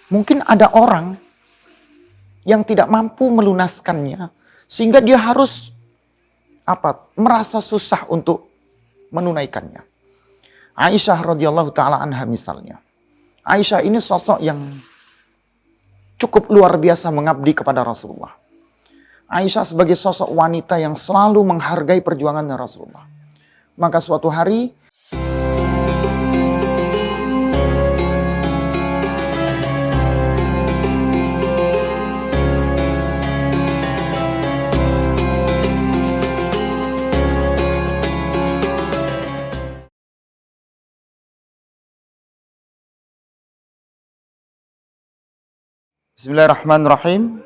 Mungkin ada orang yang tidak mampu melunaskannya, sehingga dia harus merasa susah untuk menunaikannya. Aisyah radhiyallahu taala anha misalnya. Aisyah ini sosok yang cukup luar biasa mengabdi kepada Rasulullah. Aisyah sebagai sosok wanita yang selalu menghargai perjuangannya Rasulullah. Maka suatu hari Bismillahirrahmanirrahim.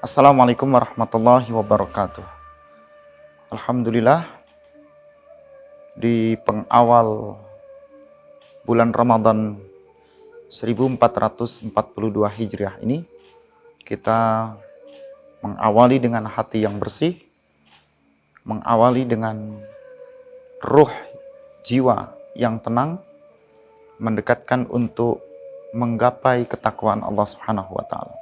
Assalamualaikum warahmatullahi wabarakatuh. Alhamdulillah, di pengawal bulan Ramadan 1442 Hijriah ini, kita mengawali dengan hati yang bersih, mengawali dengan ruh jiwa yang tenang, mendekatkan untuk menggapai ketakwaan Allah Subhanahu wa taala.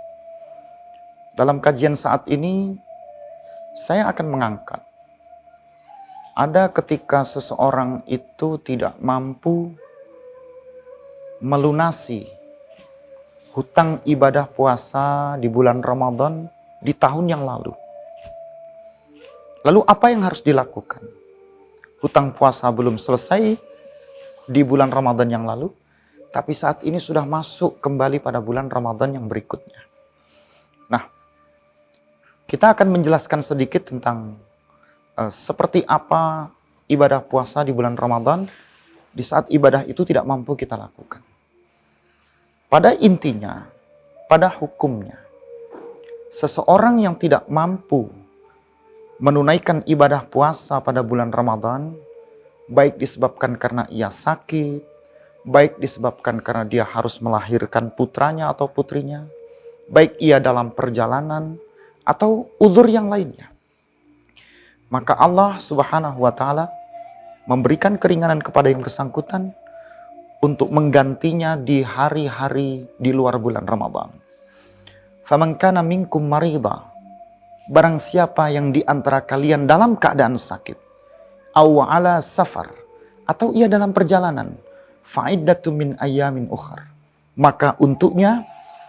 Dalam kajian saat ini saya akan mengangkat ada ketika seseorang itu tidak mampu melunasi hutang ibadah puasa di bulan Ramadan di tahun yang lalu. Lalu apa yang harus dilakukan? Hutang puasa belum selesai di bulan Ramadan yang lalu, tapi saat ini sudah masuk kembali pada bulan Ramadan yang berikutnya. Nah, kita akan menjelaskan sedikit tentang seperti apa ibadah puasa di bulan Ramadan di saat ibadah itu tidak mampu kita lakukan. Pada intinya, pada hukumnya, seseorang yang tidak mampu menunaikan ibadah puasa pada bulan Ramadan, baik disebabkan karena ia sakit, baik disebabkan karena dia harus melahirkan putranya atau putrinya, baik ia dalam perjalanan atau uzur yang lainnya. Maka Allah Subhanahu wa taala memberikan keringanan kepada yang bersangkutan untuk menggantinya di hari-hari di luar bulan Ramadan. Faman kana minkum marida, barang siapa yang di antara kalian dalam keadaan sakit, aw ala safar, atau ia dalam perjalanan, fa'iddatu min ayyamin ukhar, maka untuknya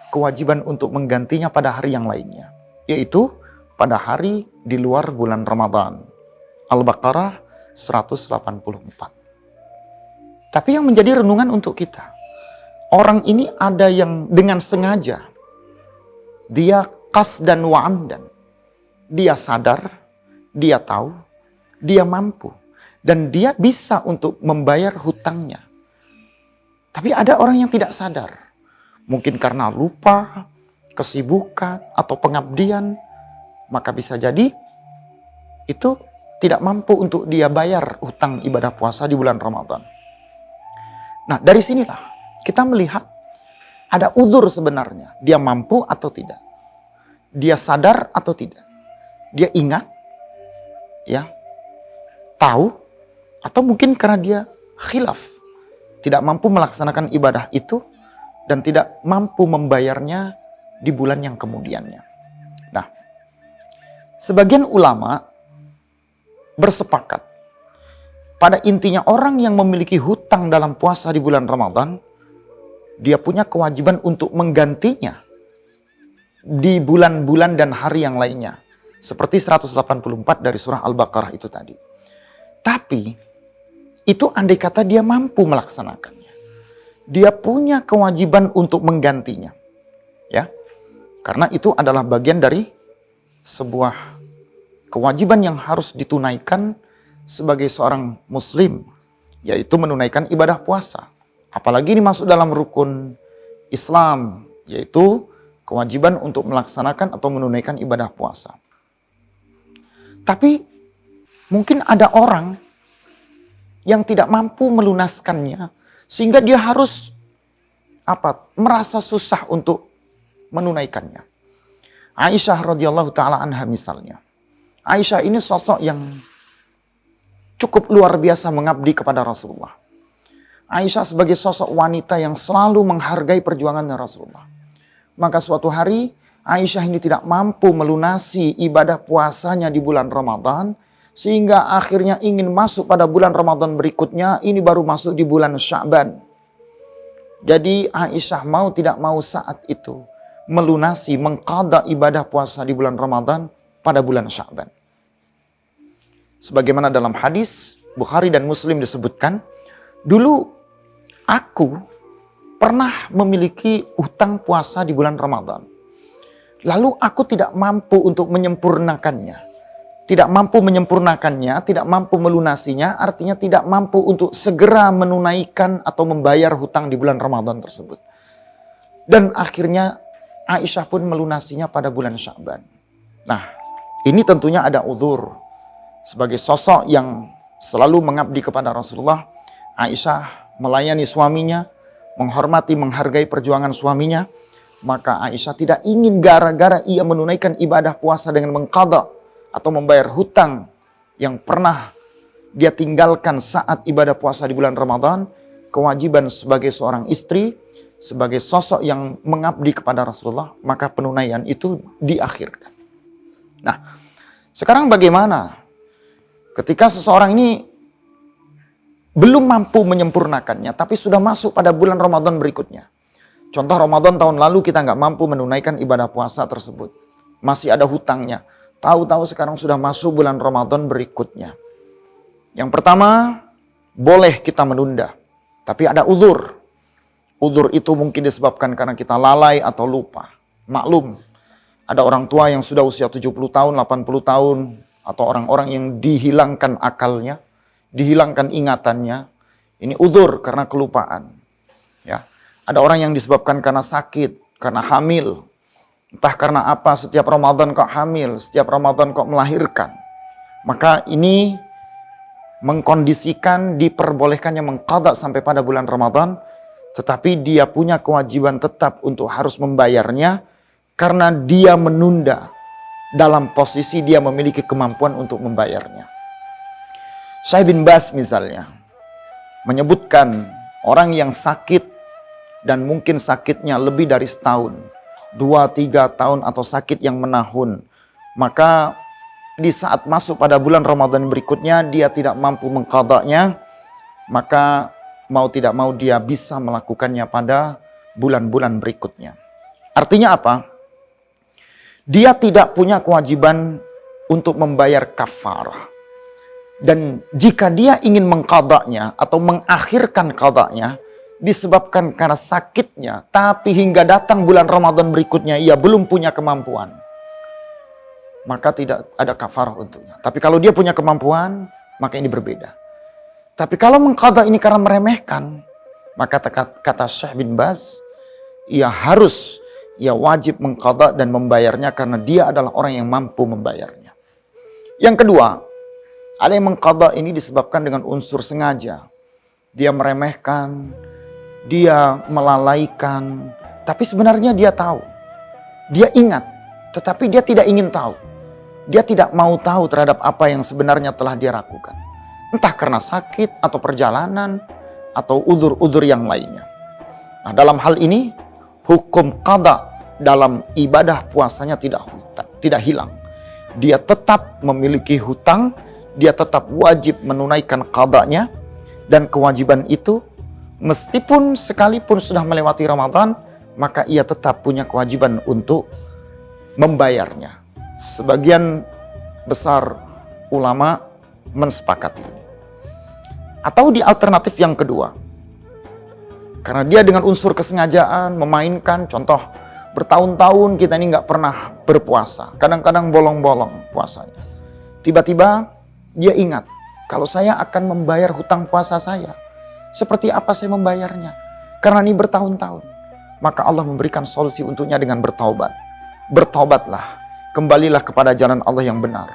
kewajiban untuk menggantinya pada hari yang lainnya, yaitu pada hari di luar bulan Ramadan. Al-Baqarah 184. Tapi yang menjadi renungan untuk kita, orang ini ada yang dengan sengaja, dia qasdan wa amdan, dia sadar, dia tahu, dia mampu, dan dia bisa untuk membayar hutangnya. Tapi ada orang yang tidak sadar. Mungkin karena lupa, kesibukan, atau pengabdian. Maka bisa jadi itu tidak mampu untuk dia bayar hutang ibadah puasa di bulan Ramadan. Nah, dari sinilah kita melihat ada uzur sebenarnya. Dia mampu atau tidak. Dia sadar atau tidak. Dia ingat, ya, tahu, atau mungkin karena dia khilaf, tidak mampu melaksanakan ibadah itu dan tidak mampu membayarnya di bulan yang kemudiannya. Nah, sebagian ulama bersepakat pada intinya orang yang memiliki hutang dalam puasa di bulan Ramadan, dia punya kewajiban untuk menggantinya di bulan-bulan dan hari yang lainnya. Seperti 184 dari surah Al-Baqarah itu tadi. Tapi itu andai kata dia mampu melaksanakannya. Dia punya kewajiban untuk menggantinya. Ya. Karena itu adalah bagian dari sebuah kewajiban yang harus ditunaikan sebagai seorang muslim, yaitu menunaikan ibadah puasa. Apalagi ini masuk dalam rukun Islam, yaitu kewajiban untuk melaksanakan atau menunaikan ibadah puasa. Tapi mungkin ada orang yang tidak mampu melunaskannya, sehingga dia harus merasa susah untuk menunaikannya. Aisyah radhiyallahu taala anha misalnya. Aisyah ini sosok yang cukup luar biasa mengabdi kepada Rasulullah. Aisyah sebagai sosok wanita yang selalu menghargai perjuangannya Rasulullah. Maka suatu hari Aisyah ini tidak mampu melunasi ibadah puasanya di bulan Ramadan, sehingga akhirnya ingin masuk pada bulan Ramadan berikutnya, ini baru masuk di bulan Sya'ban. Jadi Aisyah mau tidak mau saat itu melunasi, mengqadha ibadah puasa di bulan Ramadan pada bulan Sya'ban. Sebagaimana dalam hadis Bukhari dan Muslim disebutkan, dulu aku pernah memiliki hutang puasa di bulan Ramadan. Lalu aku tidak mampu untuk menyempurnakannya. Tidak mampu menyempurnakannya, tidak mampu melunasinya, artinya tidak mampu untuk segera menunaikan atau membayar hutang di bulan Ramadan tersebut. Dan akhirnya Aisyah pun melunasinya pada bulan Sya'ban. Nah, ini tentunya ada uzur. Sebagai sosok yang selalu mengabdi kepada Rasulullah, Aisyah melayani suaminya, menghormati, menghargai perjuangan suaminya. Maka Aisyah tidak ingin gara-gara ia menunaikan ibadah puasa dengan mengqadha atau membayar hutang yang pernah dia tinggalkan saat ibadah puasa di bulan Ramadan, kewajiban sebagai seorang istri, sebagai sosok yang mengabdi kepada Rasulullah, maka penunaian itu diakhirkan. Nah, sekarang bagaimana ketika seseorang ini belum mampu menyempurnakannya, tapi sudah masuk pada bulan Ramadan berikutnya? Contoh Ramadan tahun lalu kita nggak mampu menunaikan ibadah puasa tersebut. Masih ada hutangnya. Tahu-tahu sekarang sudah masuk bulan Ramadan berikutnya. Yang pertama, boleh kita menunda. Tapi ada uzur. Uzur itu mungkin disebabkan karena kita lalai atau lupa. Maklum, ada orang tua yang sudah usia 70 tahun, 80 tahun. Atau orang-orang yang dihilangkan akalnya, dihilangkan ingatannya. Ini uzur karena kelupaan. Ya. Ada orang yang disebabkan karena sakit, karena hamil. Entah karena apa, setiap Ramadan kok hamil, setiap Ramadan kok melahirkan. Maka ini mengkondisikan diperbolehkannya mengqadha sampai pada bulan Ramadan, tetapi dia punya kewajiban tetap untuk harus membayarnya karena dia menunda dalam posisi dia memiliki kemampuan untuk membayarnya. Syekh bin Baz misalnya menyebutkan orang yang sakit dan mungkin sakitnya lebih dari setahun, 2-3 tahun atau sakit yang menahun, maka di saat masuk pada bulan Ramadan berikutnya dia tidak mampu mengqadhanya, maka mau tidak mau dia bisa melakukannya pada bulan-bulan berikutnya. Artinya apa? Dia tidak punya kewajiban untuk membayar kafarah. Dan jika dia ingin mengqadhanya atau mengakhirkan qadhanya, disebabkan karena sakitnya, tapi hingga datang bulan Ramadan berikutnya ia belum punya kemampuan, maka tidak ada kafarah untuknya. Tapi kalau dia punya kemampuan, maka ini berbeda. Tapi kalau mengqadha ini karena meremehkan, maka kata Syekh bin Baz, ia wajib mengqadha dan membayarnya karena dia adalah orang yang mampu membayarnya. Yang kedua, ada yang mengqadha ini disebabkan dengan unsur sengaja. Dia meremehkan, dia melalaikan, tapi sebenarnya dia tahu. Dia ingat, tetapi dia tidak ingin tahu. Dia tidak mau tahu terhadap apa yang sebenarnya telah dia lakukan. Entah karena sakit, atau perjalanan, atau udzur-udzur yang lainnya. Nah, dalam hal ini, hukum qadha dalam ibadah puasanya tidak hilang. Dia tetap memiliki hutang, dia tetap wajib menunaikan qadhanya, dan kewajiban itu meskipun sekalipun sudah melewati Ramadan, maka ia tetap punya kewajiban untuk membayarnya. Sebagian besar ulama mensepakati ini. Atau di alternatif yang kedua, karena dia dengan unsur kesengajaan memainkan, contoh bertahun-tahun kita ini nggak pernah berpuasa, kadang-kadang bolong-bolong puasanya. Tiba-tiba dia ingat, kalau saya akan membayar hutang puasa saya, seperti apa saya membayarnya? Karena ini bertahun-tahun. Maka Allah memberikan solusi untuknya dengan bertaubat. Bertaubatlah, kembalilah kepada jalan Allah yang benar.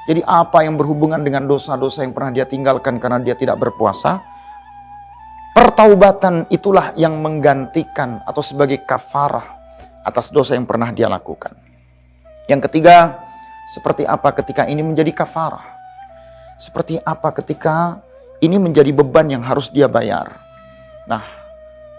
Jadi apa yang berhubungan dengan dosa-dosa yang pernah dia tinggalkan karena dia tidak berpuasa, pertaubatan itulah yang menggantikan atau sebagai kafarah atas dosa yang pernah dia lakukan. Yang ketiga, seperti apa ketika ini menjadi kafarah? Seperti apa ketika ini menjadi beban yang harus dia bayar? Nah,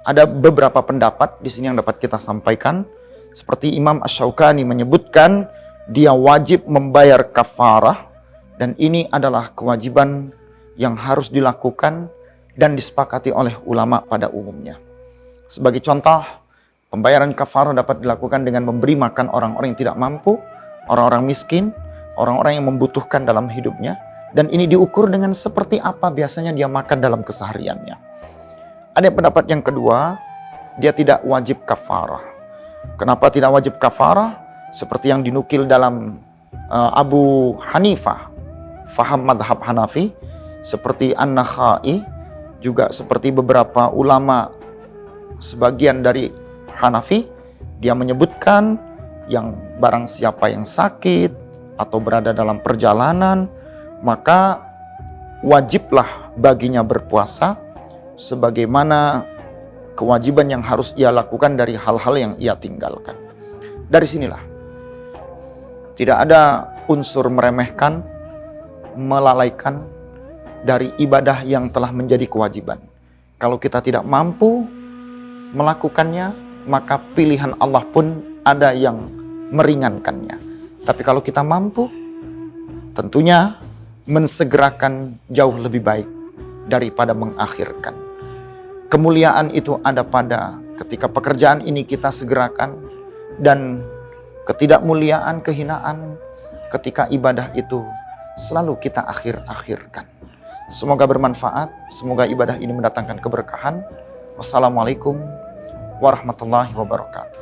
ada beberapa pendapat di sini yang dapat kita sampaikan. Seperti Imam Asy-Syaukani menyebutkan, dia wajib membayar kafarah, dan ini adalah kewajiban yang harus dilakukan dan disepakati oleh ulama pada umumnya. Sebagai contoh, pembayaran kafarah dapat dilakukan dengan memberi makan orang-orang yang tidak mampu, orang-orang miskin, orang-orang yang membutuhkan dalam hidupnya, dan ini diukur dengan seperti apa biasanya dia makan dalam kesehariannya. Ada pendapat yang kedua, dia tidak wajib kafarah. Kenapa tidak wajib kafarah? Seperti yang dinukil dalam Abu Hanifah, faham madhab Hanafi, seperti An-Nakhai, juga seperti beberapa ulama sebagian dari Hanafi, dia menyebutkan yang barang siapa yang sakit atau berada dalam perjalanan, maka wajiblah baginya berpuasa sebagaimana kewajiban yang harus ia lakukan dari hal-hal yang ia tinggalkan. Dari sinilah tidak ada unsur meremehkan, melalaikan dari ibadah yang telah menjadi kewajiban. Kalau kita tidak mampu melakukannya, maka pilihan Allah pun ada yang meringankannya. Tapi kalau kita mampu, tentunya mensegerakan jauh lebih baik daripada mengakhirkan. Kemuliaan itu ada pada ketika pekerjaan ini kita segerakan, dan ketidakmuliaan, kehinaan ketika ibadah itu selalu kita akhir-akhirkan. Semoga bermanfaat, semoga ibadah ini mendatangkan keberkahan. Wassalamualaikum warahmatullahi wabarakatuh.